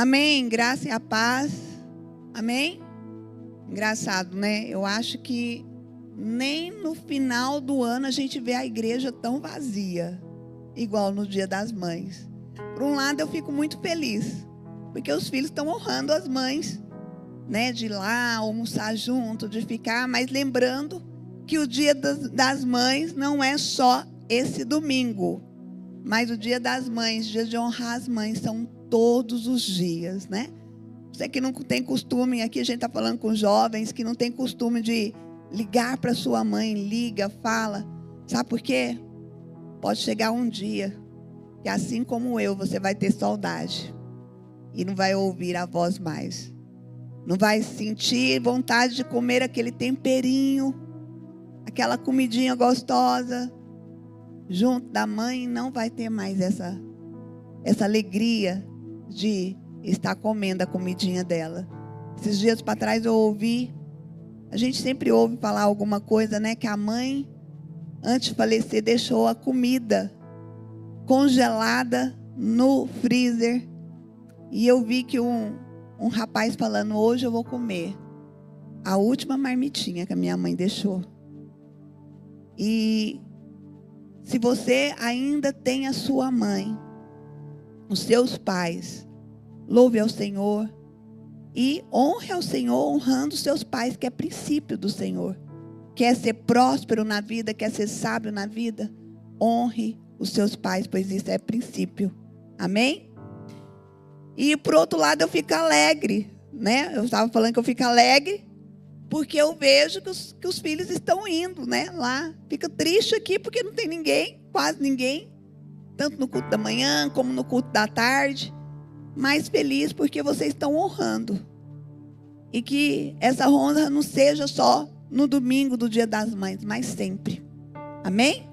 Amém, graça e a paz. Amém? Engraçado, né? Eu acho que nem no final do ano a gente vê a igreja tão vazia, igual no Dia das Mães. Por um lado eu fico muito feliz, porque os filhos estão honrando as mães, né? De ir lá, almoçar junto, de ficar, mas lembrando que o Dia das Mães não é só esse domingo, mas o Dia das Mães, dia de honrar as mães, são todos os dias, né? Você que não tem costume, aqui a gente está falando com jovens que não tem costume de ligar para sua mãe, liga, fala. Sabe por quê? Pode chegar um dia que assim como eu, você vai ter saudade e não vai ouvir a voz mais. Não vai sentir vontade de comer aquele temperinho, aquela comidinha gostosa junto da mãe, não vai ter mais essa alegria de estar comendo a comidinha dela. Esses dias para trás eu ouvi, a gente sempre ouve falar alguma coisa, né? Que a mãe, antes de falecer, deixou a comida congelada no freezer. E eu vi que um rapaz falando, hoje eu vou comer a última marmitinha que a minha mãe deixou. E se você ainda tem a sua mãe, os seus pais, louve ao Senhor e honre ao Senhor honrando os seus pais, que é princípio do Senhor. Quer ser próspero na vida, quer ser sábio na vida, honre os seus pais, pois isso é princípio. Amém? E por outro lado eu fico alegre, né? Eu estava falando que eu fico alegre porque eu vejo que os filhos estão indo, né? Lá. Fica triste aqui porque não tem ninguém, quase ninguém. Tanto no culto da manhã como no culto da tarde. Mas feliz porque vocês estão honrando. E que essa honra não seja só no domingo do Dia das Mães, mas sempre. Amém?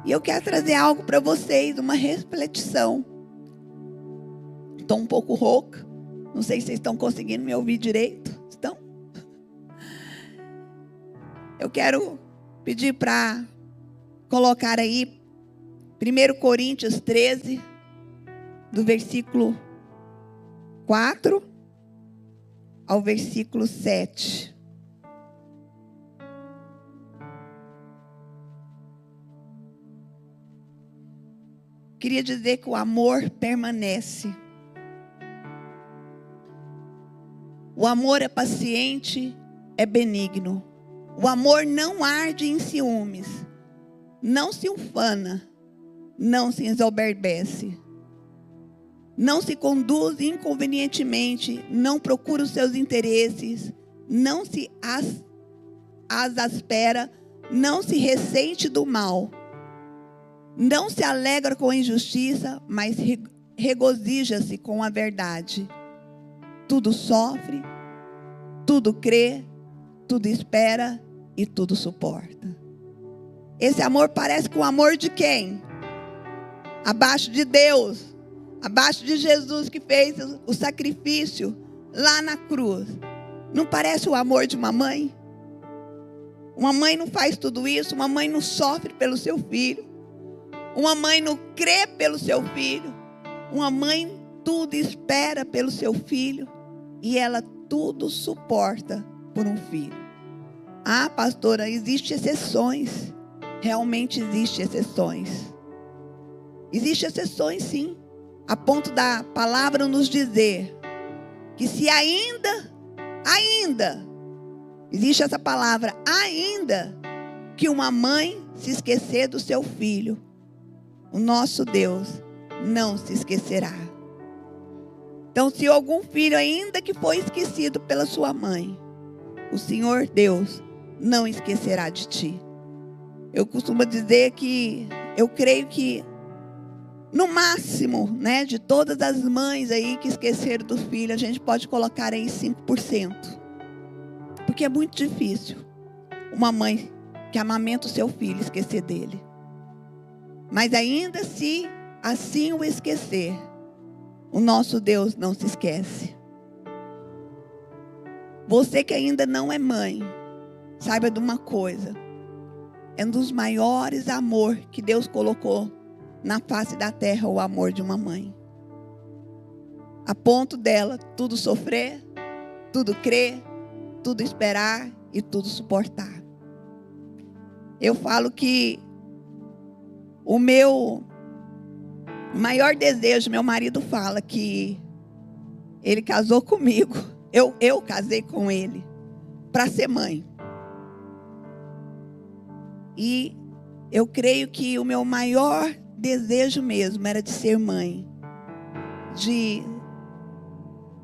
E eu quero trazer algo para vocês, uma reflexão. Estou um pouco rouca. Não sei se vocês estão conseguindo me ouvir direito. Estão? Eu quero pedir para colocar aí 1 Coríntios 13, do versículo 4 ao versículo 7. Queria dizer que o amor permanece. O amor é paciente, é benigno. O amor não arde em ciúmes, não se ufana, não se ensoberbece, não se conduz inconvenientemente, não procura os seus interesses, não se exaspera, não se ressente do mal, não se alegra com a injustiça, mas regozija-se com a verdade. Tudo sofre, tudo crê, tudo espera e tudo suporta. Esse amor parece com o amor de quem? Abaixo de Deus, abaixo de Jesus que fez o sacrifício lá na cruz. Não parece o amor de uma mãe? Uma mãe não faz tudo isso, uma mãe não sofre pelo seu filho, uma mãe não crê pelo seu filho, uma mãe tudo espera pelo seu filho e ela tudo suporta por um filho. Ah, pastora, existem exceções. Realmente existem exceções. Existem exceções, sim. A ponto da palavra nos dizer que se ainda, existe essa palavra, ainda, que uma mãe se esquecer do seu filho, o nosso Deus não se esquecerá. Então, se algum filho ainda que foi esquecido pela sua mãe, o Senhor Deus não esquecerá de ti. Eu costumo dizer que eu creio que no máximo, né, de todas as mães aí que esqueceram do filho, a gente pode colocar aí 5%. Porque é muito difícil uma mãe que amamenta o seu filho esquecer dele. Mas ainda se assim o esquecer, o nosso Deus não se esquece. Você que ainda não é mãe, saiba de uma coisa. É um dos maiores amores que Deus colocou na face da terra, o amor de uma mãe. a ponto dela tudo sofrer, tudo crer, tudo esperar e tudo suportar. Eu falo que o meu maior desejo, meu marido fala que ele casou comigo, eu casei com ele para ser mãe. E eu creio que o meu maior desejo mesmo era de ser mãe, de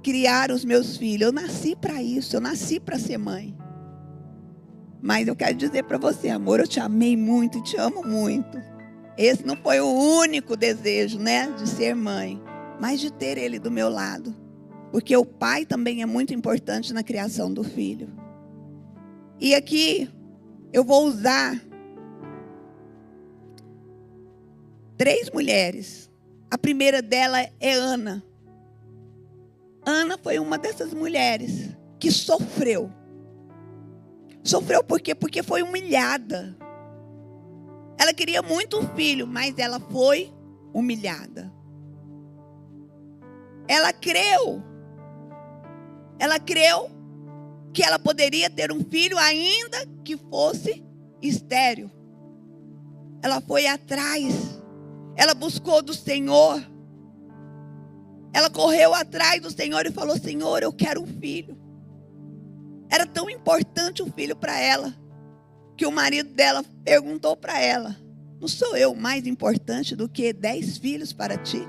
criar os meus filhos. Eu nasci para isso, eu nasci para ser mãe. Mas eu quero dizer para você, amor, eu te amei muito e te amo muito. Esse não foi o único desejo, né, de ser mãe, mas de ter ele do meu lado. Porque o pai também é muito importante na criação do filho. E aqui eu vou usar 3 mulheres. A primeira dela é Ana. Ana foi uma dessas mulheres que sofreu. Sofreu por quê? Porque foi humilhada. Ela queria muito um filho, mas ela foi humilhada. Ela creu. Ela creu que ela poderia ter um filho ainda que fosse estéril. Ela foi atrás. Ela buscou do Senhor. Ela correu atrás do Senhor e falou: Senhor, eu quero um filho. Era tão importante o filho para ela, que o marido dela perguntou para ela: não sou eu mais importante do que 10 filhos para ti?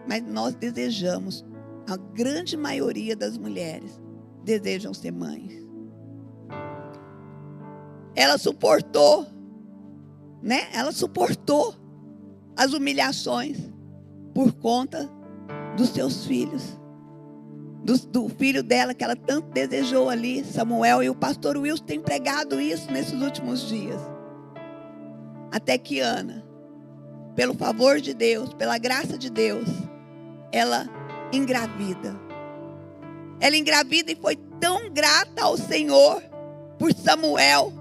Mas nós desejamos, a grande maioria das mulheres desejam ser mães. Ela suportou, né? Ela suportou as humilhações por conta dos seus filhos. Do filho dela que ela tanto desejou ali, Samuel. E o pastor Wilson tem pregado isso nesses últimos dias. Até que Ana, pelo favor de Deus, pela graça de Deus, ela engravida. Ela engravida e foi tão grata ao Senhor por Samuel,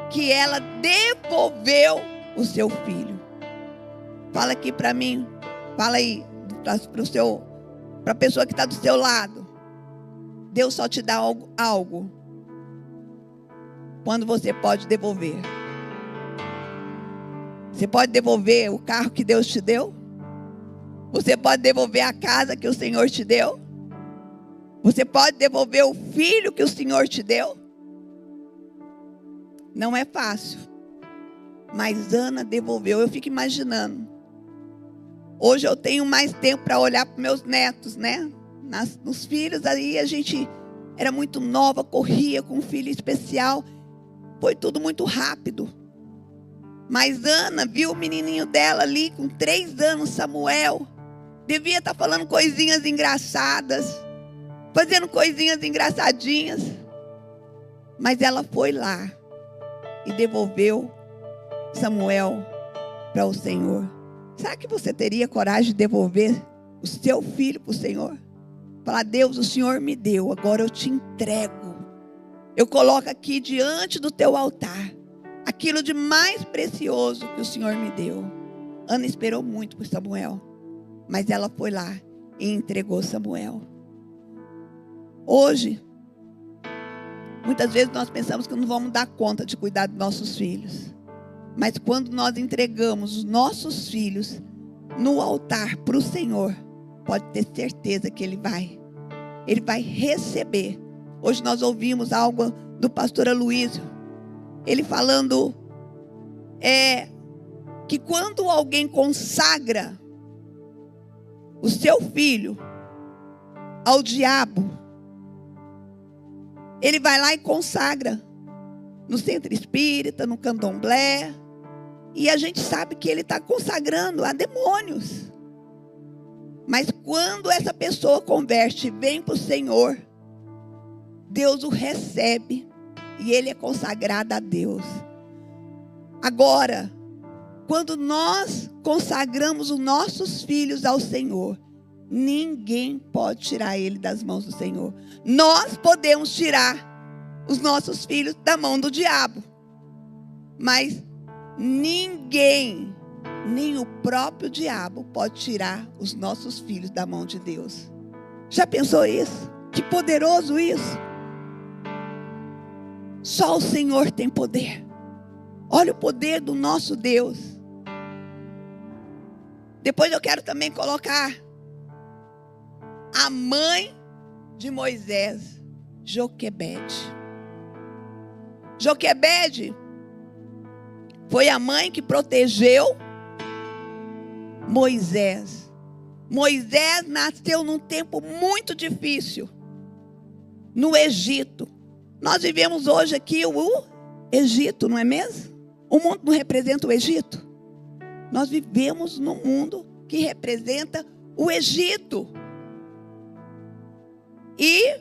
que ela devolveu o seu filho. Fala aqui para mim, fala aí para a pessoa que está do seu lado. Deus só te dá algo quando você pode devolver. Você pode devolver o carro que Deus te deu? Você pode devolver a casa que o Senhor te deu? Você pode devolver o filho que o Senhor te deu? Não é fácil, mas Ana devolveu. Eu fico imaginando. Hoje eu tenho mais tempo para olhar para meus netos, né? Nos filhos aí a gente era muito nova, corria com um filho especial. Foi tudo muito rápido. Mas Ana viu o menininho dela ali com 3 anos, Samuel. Devia estar falando coisinhas engraçadas, fazendo coisinhas engraçadinhas. Mas ela foi lá e devolveu Samuel para o Senhor. Será que você teria coragem de devolver o seu filho para o Senhor? Falar: Deus, o Senhor me deu, agora eu te entrego. Eu coloco aqui diante do teu altar aquilo de mais precioso que o Senhor me deu. Ana esperou muito por Samuel, mas ela foi lá e entregou Samuel. Hoje, muitas vezes nós pensamos que não vamos dar conta de cuidar dos nossos filhos. Mas quando nós entregamos os nossos filhos no altar para o Senhor, pode ter certeza que Ele vai receber. Hoje nós ouvimos algo do pastor Aloysio, ele falando que quando alguém consagra o seu filho ao diabo, ele vai lá e consagra no centro espírita, no candomblé. E a gente sabe que ele está consagrando a demônios. Mas quando essa pessoa converte e vem para o Senhor, Deus o recebe e ele é consagrado a Deus. Agora, quando nós consagramos os nossos filhos ao Senhor, ninguém pode tirar ele das mãos do Senhor. Nós podemos tirar os nossos filhos da mão do diabo, mas ninguém nem o próprio diabo pode tirar os nossos filhos da mão de Deus. Já pensou isso? Que poderoso isso! Só o Senhor tem poder. Olha o poder do nosso Deus. Depois eu quero também colocar a mãe de Moisés, Joquebede. Joquebede foi a mãe que protegeu Moisés. Moisés nasceu num tempo muito difícil, no Egito. Nós vivemos hoje aqui o Egito, não é mesmo? O mundo não representa o Egito. Nós vivemos num mundo que representa o Egito. E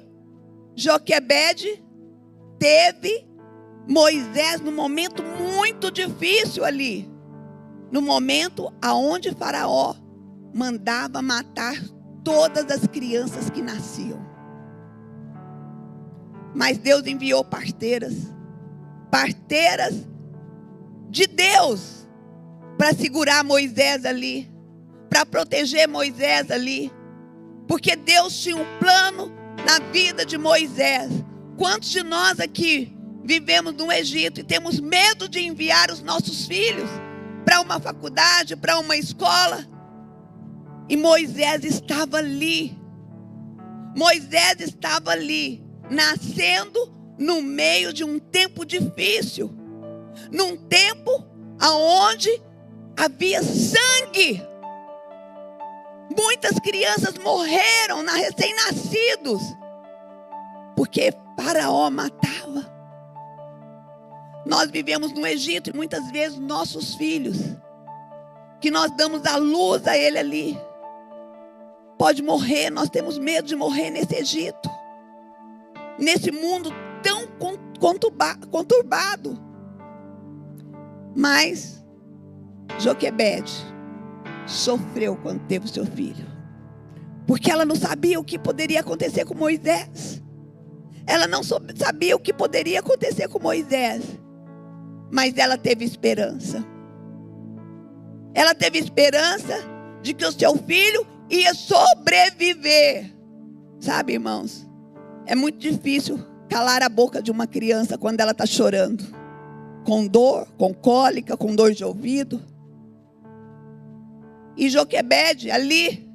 Joquebede teve Moisés num momento muito difícil ali. No momento aonde Faraó mandava matar todas as crianças que nasciam. Mas Deus enviou parteiras de Deus, para segurar Moisés ali, para proteger Moisés ali, porque Deus tinha um plano na vida de Moisés. Quantos de nós aqui vivemos no Egito e temos medo de enviar os nossos filhos para uma faculdade, para uma escola? E Moisés estava ali. Moisés estava ali, nascendo no meio de um tempo difícil, num tempo aonde havia sangue. Muitas crianças morreram recém-nascidos, porque Faraó matava. Nós vivemos no Egito e muitas vezes nossos filhos, que nós damos a luz a ele ali, pode morrer. Nós temos medo de morrer nesse Egito, nesse mundo tão conturbado. Mas Joquebede sofreu quando teve o seu filho, porque ela não sabia o que poderia acontecer com Moisés. Ela não sabia o que poderia acontecer com Moisés, mas ela teve esperança. Ela teve esperança de que o seu filho ia sobreviver. Sabe, irmãos, é muito difícil calar a boca de uma criança quando ela está chorando, com dor, com cólica, com dor de ouvido. E Joquebede ali,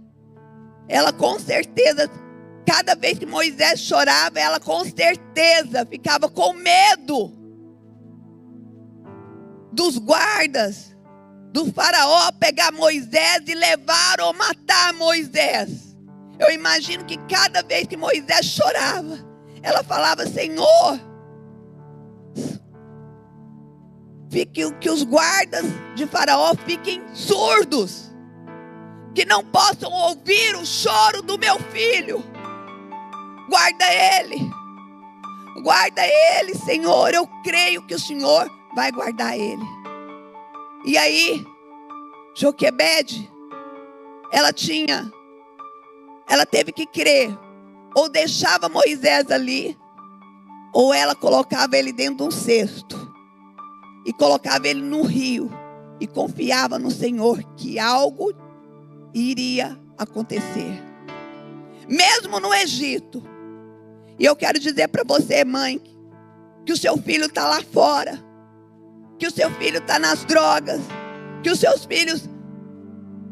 ela com certeza, cada vez que Moisés chorava, ela com certeza ficava com medo dos guardas, do Faraó pegar Moisés e levar ou matar Moisés. Eu imagino que cada vez que Moisés chorava, ela falava: Senhor, que os guardas de Faraó fiquem surdos, que não possam ouvir o choro do meu filho. Guarda ele, Senhor. Eu creio que o Senhor vai guardar ele. E aí, Joquebede, ela teve que crer. Ou deixava Moisés ali, ou ela colocava ele dentro de um cesto e colocava ele no rio e confiava no Senhor que algo iria acontecer, mesmo no Egito. E eu quero dizer para você, mãe, que o seu filho está lá fora, que o seu filho está nas drogas, que os seus filhos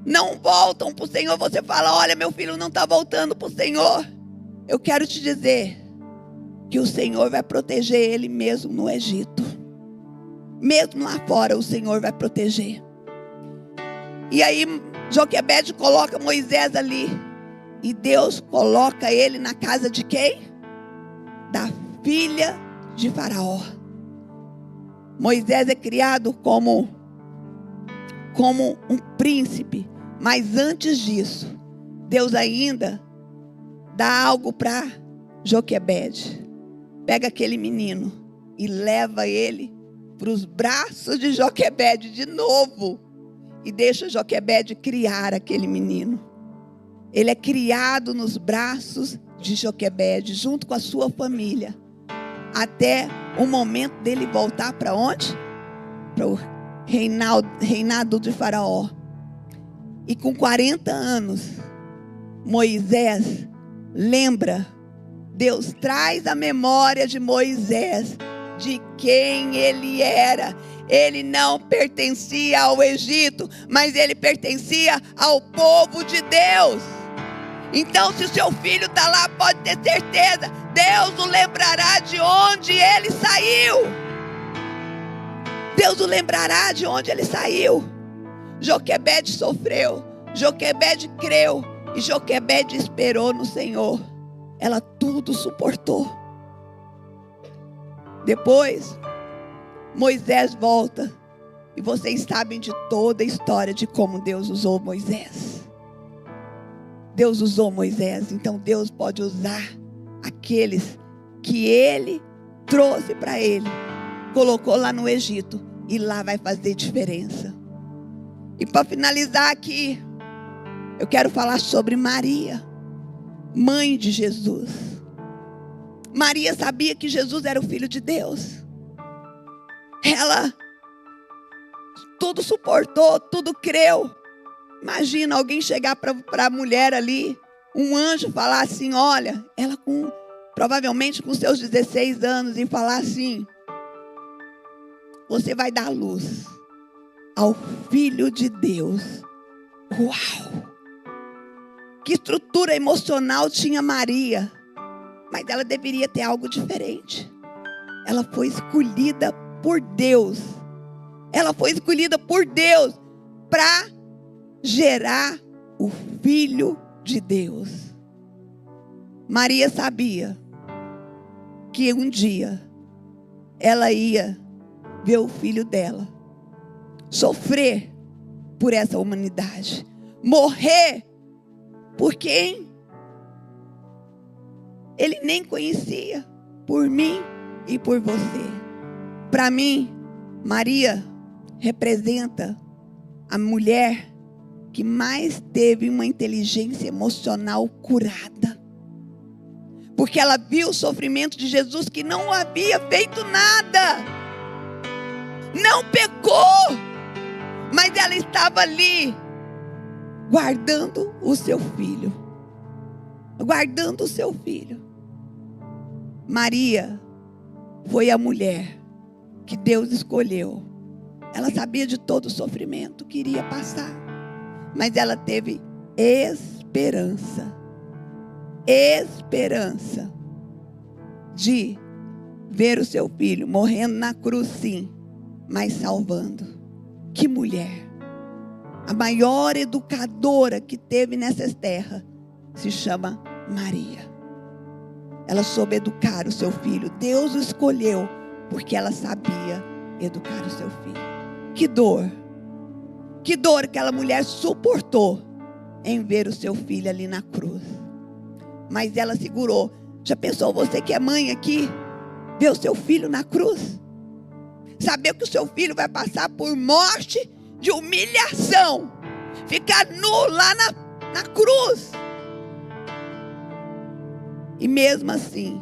não voltam para o Senhor. Você fala: olha, meu filho não está voltando para o Senhor. Eu quero te dizer que o Senhor vai proteger ele mesmo no Egito, mesmo lá fora o Senhor vai proteger. E aí Joquebede coloca Moisés ali, e Deus coloca ele na casa de quem? Da filha de Faraó. Moisés é criado como um príncipe, mas antes disso, Deus ainda dá algo para Joquebede. Pega aquele menino e leva ele para os braços de Joquebede de novo, e deixa Joquebede criar aquele menino. Ele é criado nos braços de Joquebede, junto com a sua família, até o momento dele voltar para onde? Para o reinado de Faraó. E com 40 anos, Moisés lembra, Deus traz a memória de Moisés de quem ele era. Ele não pertencia ao Egito, mas ele pertencia ao povo de Deus. Então, se o seu filho está lá, pode ter certeza, Deus o lembrará de onde ele saiu. Deus o lembrará de onde ele saiu. Joquebede sofreu, Joquebede creu e Joquebede esperou no Senhor. Ela tudo suportou. Depois, Moisés volta. E vocês sabem de toda a história de como Deus usou Moisés. Deus usou Moisés, então Deus pode usar aqueles que Ele trouxe para Ele, colocou lá no Egito, e lá vai fazer diferença. E para finalizar aqui, eu quero falar sobre Maria, mãe de Jesus. Maria sabia que Jesus era o Filho de Deus. Ela tudo suportou, tudo creu. Imagina alguém chegar para a mulher ali, um anjo falar assim, olha, ela provavelmente com seus 16 anos, e falar assim, você vai dar luz ao Filho de Deus. Uau! Que estrutura emocional tinha Maria. Mas ela deveria ter algo diferente. Ela foi escolhida por Deus. Ela foi escolhida por Deus para gerar o Filho de Deus. Maria sabia que um dia ela ia ver o filho dela sofrer por essa humanidade, morrer por quem ele nem conhecia, por mim e por você. Para mim, Maria representa a mulher que mais teve uma inteligência emocional curada. Porque ela viu o sofrimento de Jesus, que não havia feito nada. Não pecou. Mas ela estava ali, guardando o seu filho. Guardando o seu filho. Maria foi a mulher que Deus escolheu. Ela sabia de todo o sofrimento que iria passar. Mas ela teve esperança. Esperança de ver o seu filho morrendo na cruz, sim, mas salvando. Que mulher! A maior educadora que teve nessas terras se chama Maria. Ela soube educar o seu filho. Deus o escolheu porque ela sabia educar o seu filho. Que dor! Que dor aquela mulher suportou em ver o seu filho ali na cruz. Mas ela segurou. Já pensou você que é mãe aqui? Ver o seu filho na cruz? Saber que o seu filho vai passar por morte de humilhação. Ficar nu lá na cruz. E mesmo assim,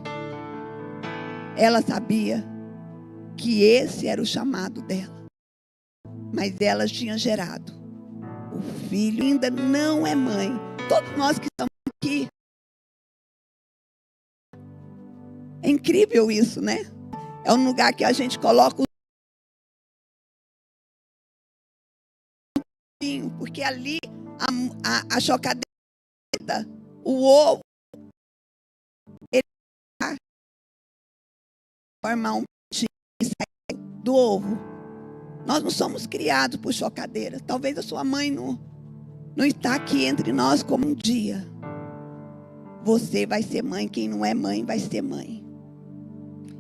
ela sabia que esse era o chamado dela. Mas ela tinha gerado o filho, ainda não é mãe. Todos nós que estamos aqui. É incrível isso, né? É um lugar que a gente coloca o vinho, porque ali a chocadeira, o ovo, ele vai formar um peitinho e sai do ovo. Nós não somos criados por chocadeira. Talvez a sua mãe não está aqui entre nós como um dia. Você vai ser mãe. Quem não é mãe vai ser mãe.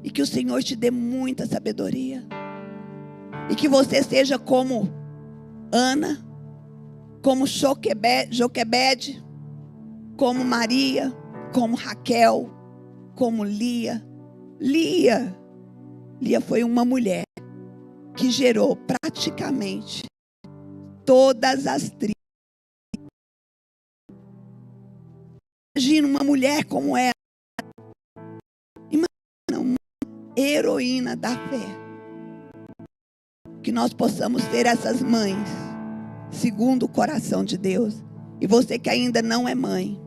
E que o Senhor te dê muita sabedoria. E que você seja como Ana, como Joquebede, como Maria, como Raquel, como Lia. Lia foi uma mulher que gerou praticamente todas as tribos. Imagina uma mulher como ela. Imagina uma heroína da fé. que nós possamos ser essas mães, segundo o coração de Deus. E você que ainda não é mãe,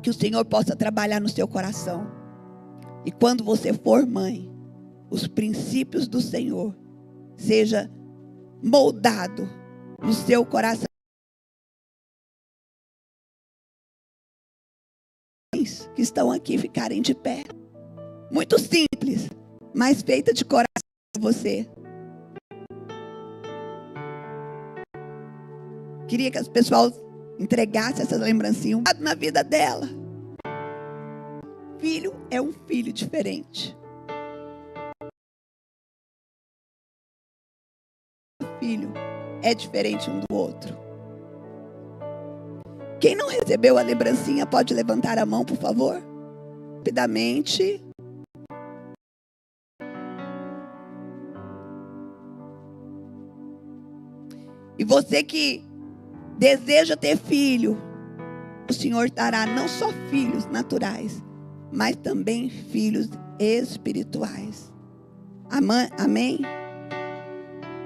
que o Senhor possa trabalhar no seu coração. E quando você for mãe, os princípios do Senhor seja moldado no seu coração. Que estão aqui ficarem de pé. Muito simples, mas feita de coração para você. Queria que as pessoas entregassem essas lembrancinhas na vida dela. Filho é um filho diferente. Filho é diferente um do outro. Quem não recebeu a lembrancinha pode levantar a mão, por favor? Rapidamente. E você que deseja ter filho, o Senhor dará não só filhos naturais, mas também filhos espirituais. Amém?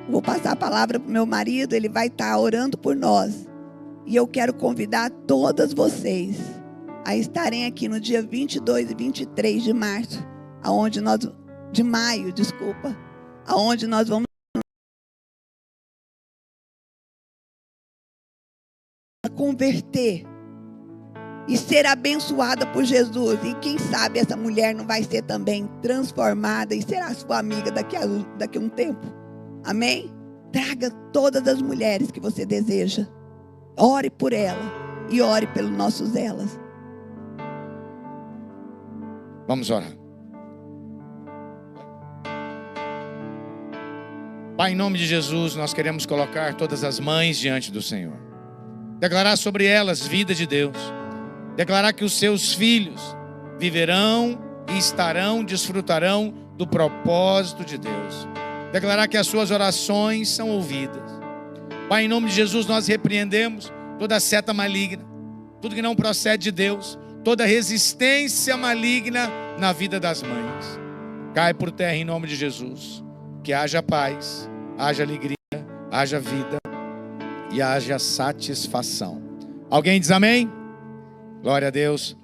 Vou passar a palavra para o meu marido, ele vai estar orando por nós. E eu quero convidar todas vocês a estarem aqui no dia 22 e 23 de março, aonde nós vamos converter e ser abençoada por Jesus. E quem sabe essa mulher não vai ser também transformada e será sua amiga daqui a um tempo. Amém? Traga todas as mulheres que você deseja. Ore por ela e ore pelos nossos elas. Vamos orar. Pai, em nome de Jesus, nós queremos colocar todas as mães diante do Senhor. Declarar sobre elas vida de Deus. Declarar que os seus filhos viverão e desfrutarão do propósito de Deus. Declarar que as suas orações são ouvidas. Pai, em nome de Jesus, nós repreendemos toda seta maligna, tudo que não procede de Deus, toda resistência maligna na vida das mães. Cai por terra em nome de Jesus. Que haja paz, haja alegria, haja vida e haja satisfação. Alguém diz amém? Glória a Deus.